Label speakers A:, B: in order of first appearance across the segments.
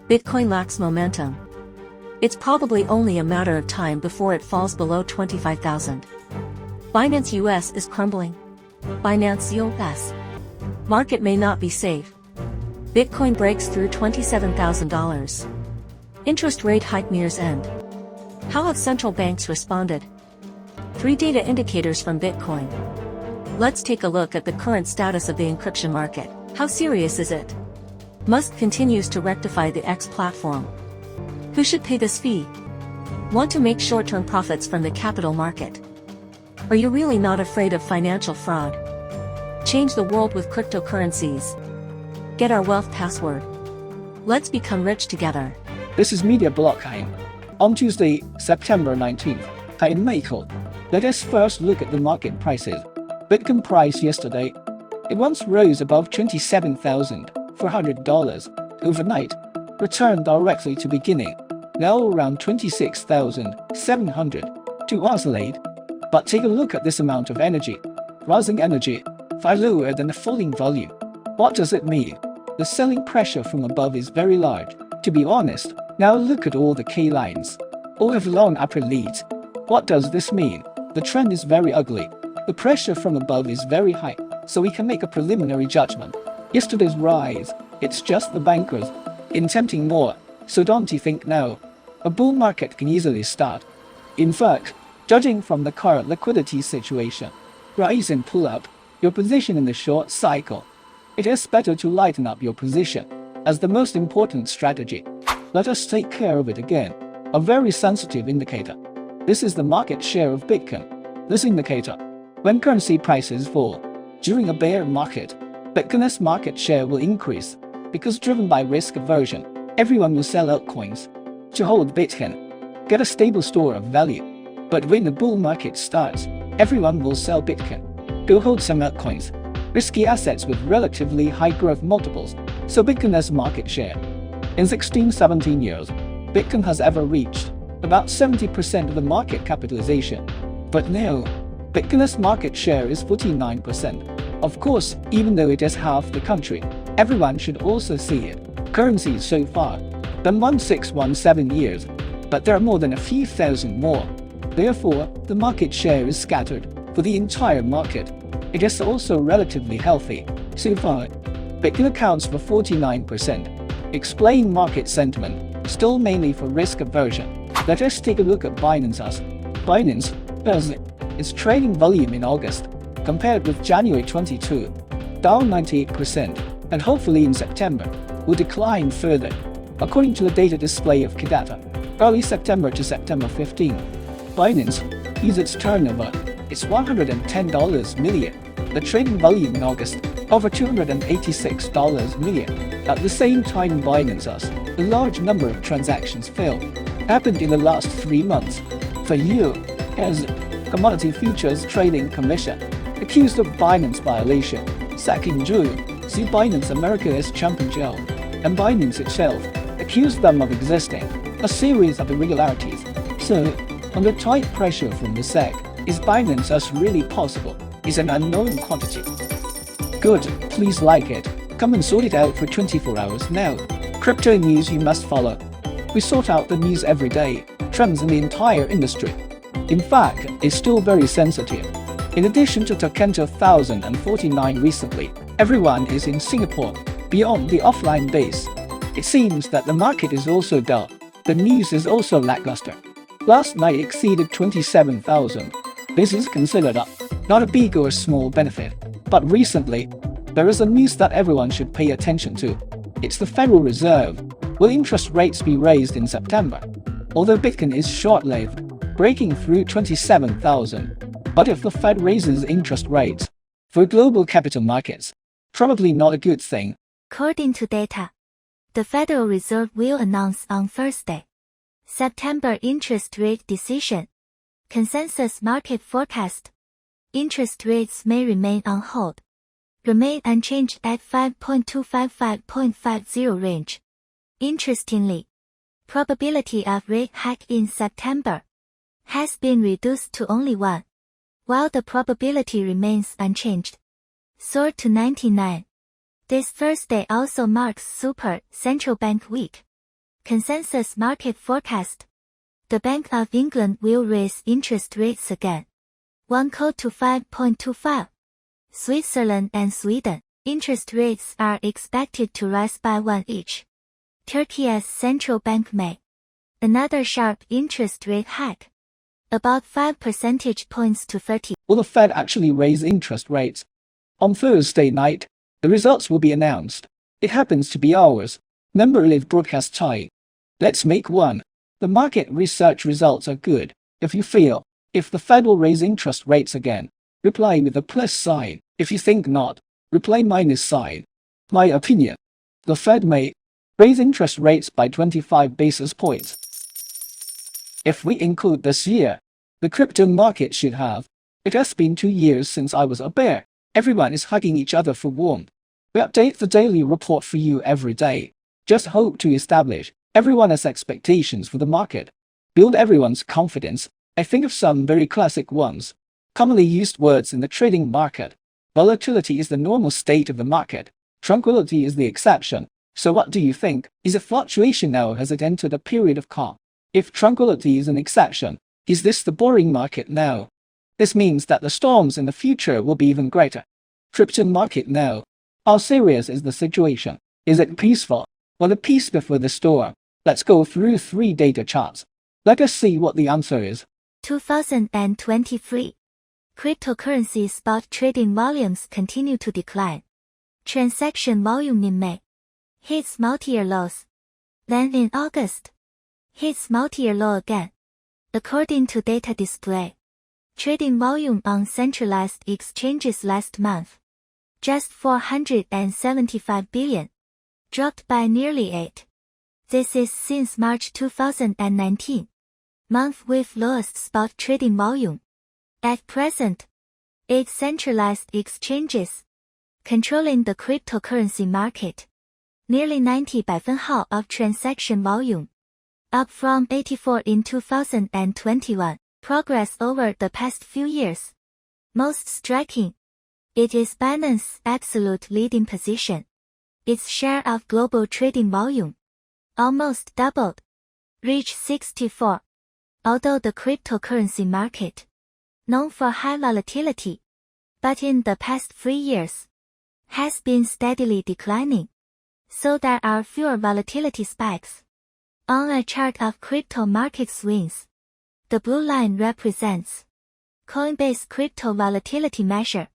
A: Bitcoin lacks momentum. It's probably only a matter of time before it falls below 25,000. Binance US is crumbling. Binance US. Market may not be safe. Bitcoin breaks through $27,000. Interest rate hike nears end. How have central banks responded? 3 data indicators from Bitcoin. Let's take a look at the current status of the encryption market. How serious is it? Musk continues to rectify the X platform. Who should pay this fee? Want to make short-term profits from the capital market? Are you really not afraid of financial fraud? Change the world with cryptocurrencies. Get our wealth password. Let's become rich together.
B: This is Media Blockchain. On Tuesday, September 19th, in Michael. Let us first look at the market prices. Bitcoin price yesterday. It once rose above $27,400 overnight, returned directly to beginning, now around 26,700 to oscillate. But take a look at this amount of energy. Rising energy, far lower than the falling volume. What does it mean? The selling pressure from above is very large, to be honest. Now look at all the K lines. All have long upper leads. What does this mean? The trend is very ugly. The pressure from above is very high, so we can make a preliminary judgment. Yesterday's rise, it's just the bankers intempting more, so don't you think now? A bull market can easily start. In fact, judging from the current liquidity situation, rise and pull up your position in the short cycle. It is better to lighten up your position as the most important strategy. Let us take care of it again. A very sensitive indicator. This is the market share of Bitcoin. This indicator, when currency prices fall during a bear market, Bitcoin's market share will increase because driven by risk aversion, everyone will sell altcoins to hold Bitcoin, get a stable store of value. But when the bull market starts, everyone will sell Bitcoin, go hold some altcoins, risky assets with relatively high growth multiples. So Bitcoin's market share in 16-17 years, Bitcoin has ever reached about 70% of the market capitalization. But now, Bitcoin's market share is 49%. Of course, even though it is half the country, everyone should also see it. Currencies so far than 1617 years, but there are more than a few thousand more. Therefore, the market share is scattered for the entire market. It is also relatively healthy. So far, Bitcoin accounts for 49%. Explain market sentiment, still mainly for risk aversion. Let us take a look at Binance. Binance has its trading volume in August, compared with January 22, down 98%, and hopefully in September, will decline further. According to the data display of Kidata, early September to September 15, Binance is its turnover, it's $110 million. The trading volume in August, over $286 million. At the same time, Binance, a large number of transactions failed, happened in the last 3 months. For U.S. Commodity Futures Trading Commission accused of Binance violation. Sacking June, see Binance America's Champion Gel, and Binance itself accused them of existing a series of irregularities. So, under tight pressure from the SEC, is Binance really possible? Is an unknown quantity. Good, please like it. Come and sort it out for 24 hours now. Crypto news you must follow. We sort out the news every day, trends in the entire industry. In fact, it's still very sensitive. In addition to Tokento 1049 recently, everyone is in Singapore, beyond the offline base. It seems that the market is also dull. The news is also lackluster. Last night exceeded 27,000. This is considered not a big or small benefit. But recently, there is a news that everyone should pay attention to. It's the Federal Reserve. Will interest rates be raised in September? Although Bitcoin is short-lived, breaking through 27,000. But if the Fed raises interest rates for global capital markets, probably not a good thing.
C: According to data, the Federal Reserve will announce on Thursday September interest rate decision. Consensus market forecast. Interest rates may remain on hold. Remain unchanged at 5.255.50 range. Interestingly, probability of rate hike in September has been reduced to only 1, while the probability remains unchanged. Soared to 99. This Thursday also marks Super Central Bank Week. Consensus market forecast. The Bank of England will raise interest rates again. 1 cut to 5.25. Switzerland and Sweden. Interest rates are expected to rise by 1 each. Turkey's central bank may. Another sharp interest rate hike. About 5 percentage points to 30.
B: Will the Fed actually raise interest rates? On Thursday night, the results will be announced. It happens to be ours. Number live broadcast time. Let's make one. The market research results are good. If you feel, if the Fed will raise interest rates again, reply with a plus sign. If you think not, reply minus sign. My opinion. The Fed may raise interest rates by 25 basis points. If we include this year, the crypto market should have. It has been 2 years since I was a bear. Everyone is hugging each other for warmth. We update the daily report for you every day. Just hope to establish everyone has expectations for the market. Build everyone's confidence. I think of some very classic ones. Commonly used words in the trading market. Volatility is the normal state of the market. Tranquility is the exception. So what do you think? Is it fluctuation now, or has it entered a period of calm? If tranquility is an exception, is this the boring market now? This means that the storms in the future will be even greater. Crypto market now. How serious is the situation? Is it peaceful? Or the peace before the storm? Let's go through 3 data charts. Let us see what the answer is.
C: 2023. Cryptocurrency spot trading volumes continue to decline. Transaction volume in May hits multi-year lows. Then in August, hits multi-year low again. According to data display, trading volume on centralized exchanges last month, just 475 billion, dropped by nearly 8. This is since March 2019, month with lowest spot trading volume. At present, 8 centralized exchanges controlling the cryptocurrency market, nearly 90% of transaction volume, up from 84 in 2021. Progress over the past few years. Most striking, it is Binance's absolute leading position. Its share of global trading volume almost doubled, reached 64. Although the cryptocurrency market, known for high volatility, but in the past 3 years, has been steadily declining, so there are fewer volatility spikes. On a chart of crypto market swings, the blue line represents Coinbase crypto volatility measure.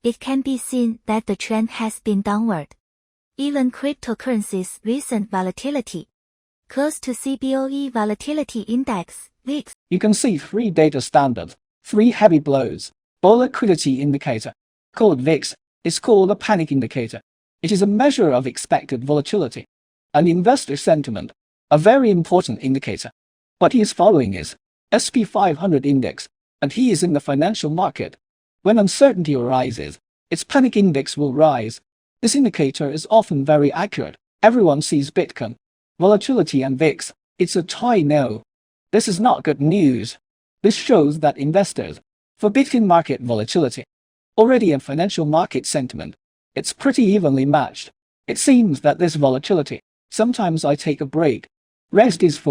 C: It can be seen that the trend has been downward. Even cryptocurrency's recent volatility, close to CBOE volatility index, VIX.
B: You can see 3 data standards, 3 heavy blows. Volatility indicator, called VIX, is called a panic indicator. It is a measure of expected volatility. An investor sentiment, a very important indicator. What he is following is SP 500 index, and he is in the financial market. When uncertainty arises, its panic index will rise. This indicator is often very accurate. Everyone sees Bitcoin, volatility and VIX. It's a tie now. This is not good news. This shows that investors, for Bitcoin market volatility, already in financial market sentiment, it's pretty evenly matched. It seems that this volatility, sometimes I take a break. Rest is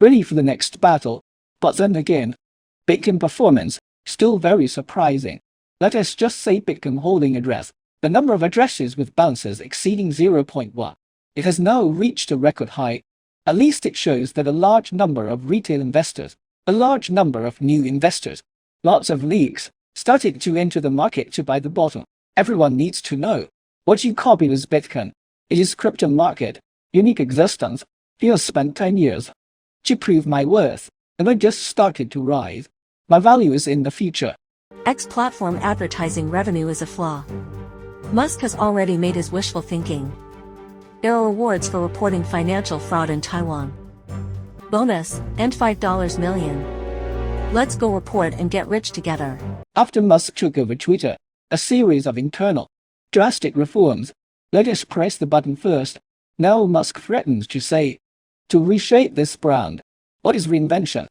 B: ready for the next battle. But then again, Bitcoin performance, still very surprising. Let us just say Bitcoin holding address, the number of addresses with balances exceeding 0.1. It has now reached a record high. At least it shows that a large number of retail investors, a large number of new investors, lots of leaks, started to enter the market to buy the bottom. Everyone needs to know. What you copy is Bitcoin. It is crypto market, unique existence. You spent 10 years to prove my worth, and I just started to rise. My value is in the future.
A: X platform advertising revenue is a flaw. Musk has already made his wishful thinking. There are rewards for reporting financial fraud in Taiwan. Bonus, and $5 million. Let's go report and get rich together.
B: After Musk took over Twitter, a series of internal, drastic reforms. Let us press the button first. Now Musk threatens to reshape this brand. What is reinvention?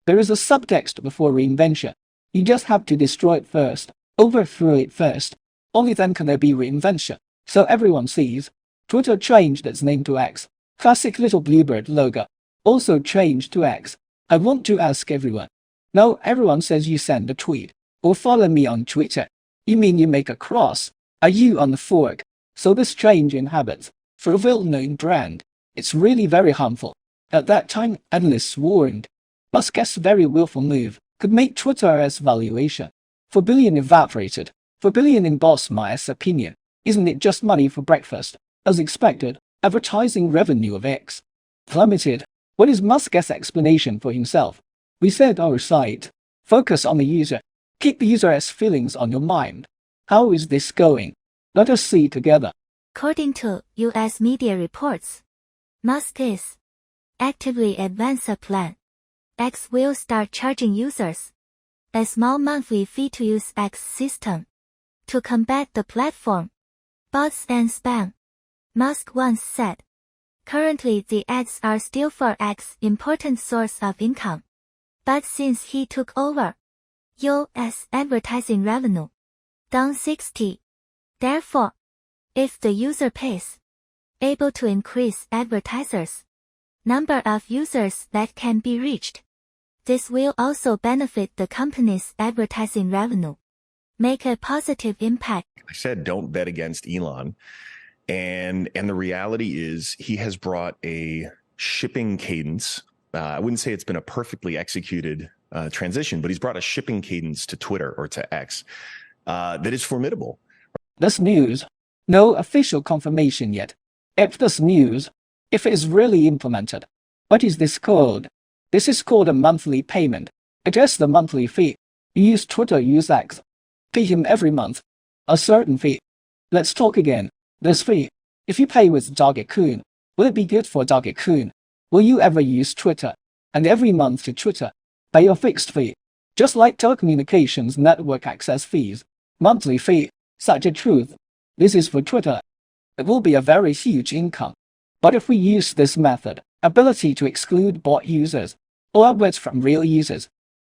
B: There is a subtext before reinvention. You just have to destroy it first, overthrow it first. Only then can there be reinvention. So everyone sees. Twitter changed its name to X. Classic little bluebird logo. Also changed to X. I want to ask everyone. Now everyone says you send a tweet or follow me on Twitter. You mean you make a cross? Are you on the fork? So this change in habits for a well-known brand, it's really very harmful. At that time, analysts warned Musk's very willful move could make Twitter's valuation $4 billion evaporated. $4 billion in Boss Myers' opinion. Isn't it just money for breakfast? As expected, advertising revenue of X plummeted. What is Musk's explanation for himself? We said our site. Focus on the user. Keep the user's feelings on your mind. How is this going? Let us see together.
C: According to US media reports, Musk is actively advancing a plan. X will start charging users a small monthly fee to use X system to combat the platform bots and spam. Musk once said, currently the ads are still for X important source of income. But since he took over, US advertising revenue down 60. Therefore, if the user pays, able to increase advertisers' number of users that can be reached. This will also benefit the company's advertising revenue, make a positive impact.
D: I said don't bet against Elon. And the reality is he has brought a shipping cadence. I wouldn't say it's been a perfectly executed transition, but he's brought a shipping cadence to Twitter or to X that is formidable.
B: This news. No official confirmation yet. If this news, if it is really implemented, what is this called? This is called a monthly payment. It is the monthly fee. You use Twitter, use X. Pay him every month. A certain fee. Let's talk again. This fee. If you pay with Dogecoin, will it be good for Dogecoin? Will you ever use Twitter? And every month to Twitter, pay a fixed fee. Just like telecommunications network access fees. Monthly fee. Such a truth. This is for Twitter. It will be a very huge income. But if we use this method, ability to exclude bot users or ads from real users,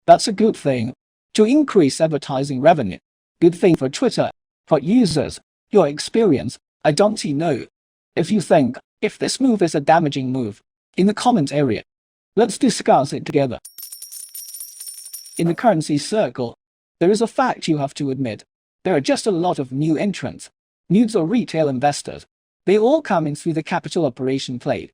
B: that's a good thing. To increase advertising revenue. Good thing for Twitter. For users, your experience, I don't know. If you think, if this move is a damaging move, in the comment area, let's discuss it together. In the currency circle, there is a fact you have to admit. There are just a lot of new entrants. News or retail investors. They all come in through the capital operation played.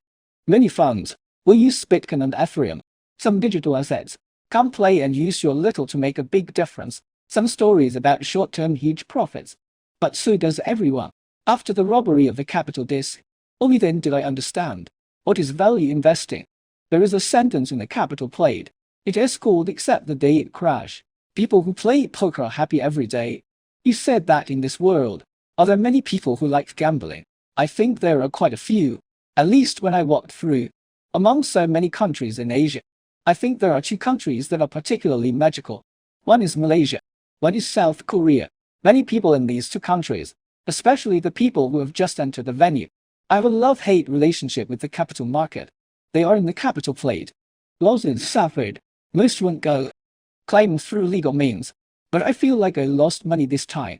B: Many funds will use Bitcoin and Ethereum. Some digital assets. Come play and use your little to make a big difference. Some stories about short-term huge profits. But so does everyone. After the robbery of the capital disk, only then did I understand what is value investing. There is a sentence in the capital played. It is called except the day it crash. People who play poker are happy every day. You said that in this world. Are there many people who like gambling? I think there are quite a few. At least when I walked through. Among so many countries in Asia, I think there are two countries that are particularly magical. One is Malaysia. One is South Korea. Many people in these two countries, especially the people who have just entered the venue, I have a love-hate relationship with the capital market. They are in the capital played. Losses suffered. Most won't go. Claim through legal means. But I feel like I lost money this time.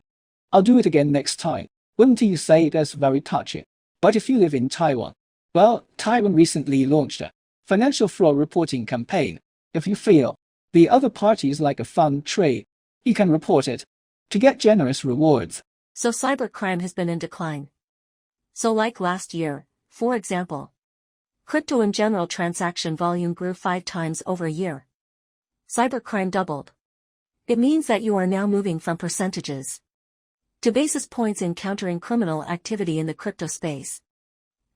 B: I'll do it again next time. Wouldn't you say it is very touching? But if you live in Taiwan, well, Taiwan recently launched a financial fraud reporting campaign. If you feel the other parties like a fun trade, you can report it to get generous rewards.
A: So cybercrime has been in decline. So like last year, for example, crypto in general transaction volume grew 5 times over a year. Cybercrime doubled. It means that you are now moving from percentages to basis points in countering criminal activity in the crypto space.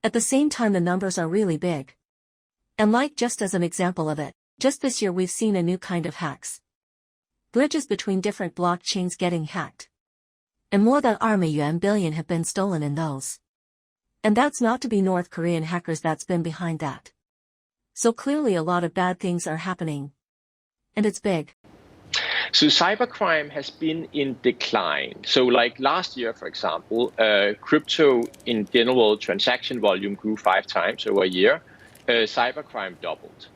A: At the same time, the numbers are really big. And like just as an example of it, just this year we've seen a new kind of hacks. Bridges between different blockchains getting hacked. And more than yuan billion have been stolen in those. And that's not to be North Korean hackers that's been behind that. So clearly a lot of bad things are happening. And it's big.
E: So cybercrime has been in decline. So like last year, for example, crypto in general transaction volume grew 5 times over a year. Cybercrime doubled.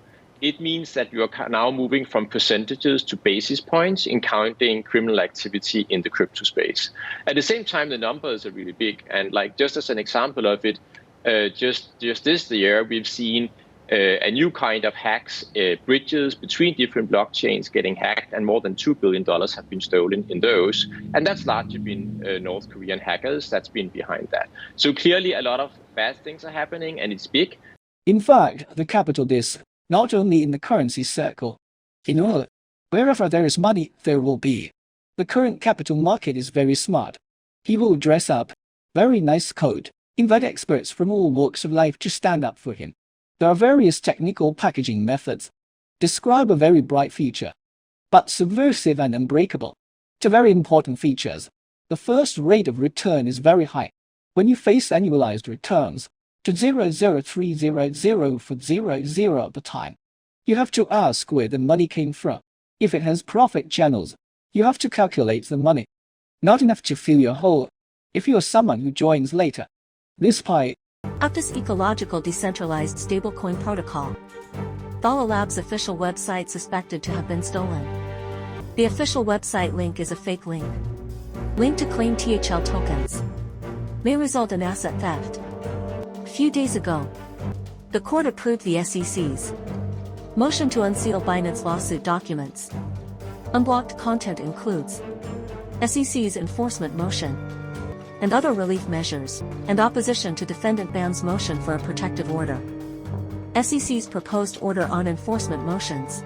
E: It means that you are now moving from percentages to basis points in counting criminal activity in the crypto space. At the same time, the numbers are really big. And like just as an example of it, just this year, we've seen a new kind of hacks, bridges between different blockchains getting hacked, and more than $2 billion have been stolen in those. And that's largely been North Korean hackers that's been behind that. So clearly a lot of bad things are happening, and it's big.
B: In fact, the capital is not only in the currency circle. In all, wherever there is money, there will be. The current capital market is very smart. He will dress up, very nice coat, invite experts from all walks of life to stand up for him. There are various technical packaging methods. Describe a very bright feature, but subversive and unbreakable. Two very important features. The first, rate of return is very high. When you face annualized returns to 0.00300 for 0.0 at the time, you have to ask where the money came from. If it has profit channels, you have to calculate the money. Not enough to fill your hole. If you are someone who joins later, this pie.
A: Aptos Ecological Decentralized Stablecoin Protocol. Thalla Labs' official website suspected to have been stolen. The official website link is a fake link. Link to claim THL tokens. May result in asset theft. A few days ago, the court approved the SEC's motion to unseal Binance lawsuit documents. Unblocked content includes SEC's enforcement motion and other relief measures, and opposition to defendant Bam's motion for a protective order, SEC's proposed order on enforcement motions,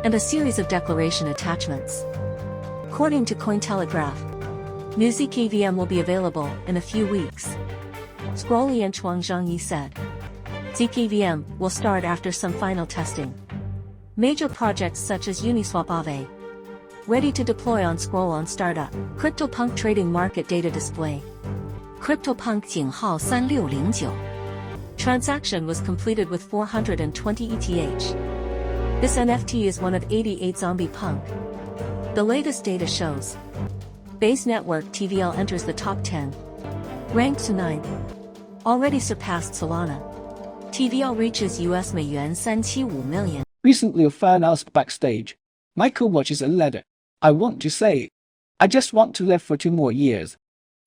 A: and a series of declaration attachments. According to Cointelegraph, new ZKVM will be available in a few weeks. Scrolly and Chuang Zhangyi said ZKVM will start after some final testing. Major projects such as Uniswap Aave, ready to deploy on Scroll on startup. CryptoPunk trading market data display. CryptoPunk 井号3609. Transaction was completed with 420 ETH. This NFT is one of 88 zombie punk. The latest data shows Base Network TVL enters the top 10. Ranked to 9. Already surpassed Solana. TVL reaches US $375 million.
B: Recently a fan asked backstage, Michael, what is a ladder? I want to say, I just want to live for 2 more years.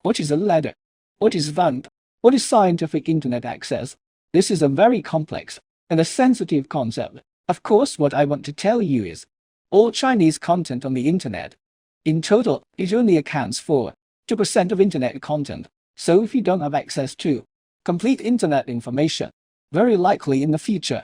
B: What is a ladder? What is VAMP? What is scientific internet access? This is a very complex and a sensitive concept. Of course, what I want to tell you is, all Chinese content on the internet, in total, it only accounts for 2% of internet content. So if you don't have access to complete internet information, very likely in the future,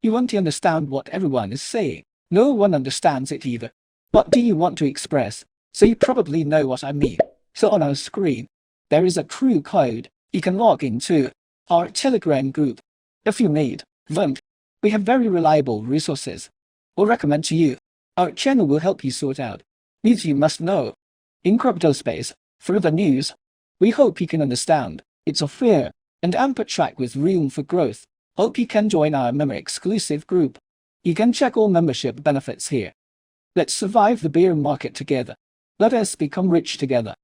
B: you won't understand what everyone is saying. No one understands it either. What do you want to express? So you probably know what I mean. So on our screen, there is a crew code. You can log into our Telegram group. If you need VAMP, we have very reliable resources. We'll recommend to you. Our channel will help you sort out needs you must know. In crypto space, through the news, we hope you can understand. It's a fair and ample track with room for growth. Hope you can join our member exclusive group. You can check all membership benefits here. Let's survive the bear market together. Let us become rich together.